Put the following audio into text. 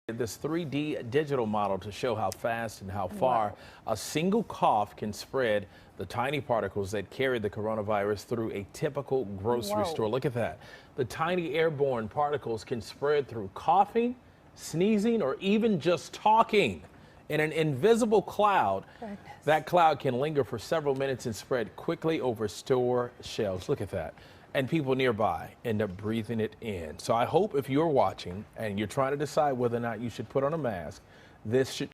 This 3D digital model to show how fast and how far a single cough can spread the tiny particles that carry the coronavirus through a typical grocery store. Look at that. The tiny airborne particles can spread through coughing, sneezing, or even just talking. In an invisible cloud, that cloud can linger for several minutes and spread quickly over store shelves. Look at that. And people nearby end up breathing it in. So I hope if you're watching and you're trying to decide whether or not you should put on a mask, this should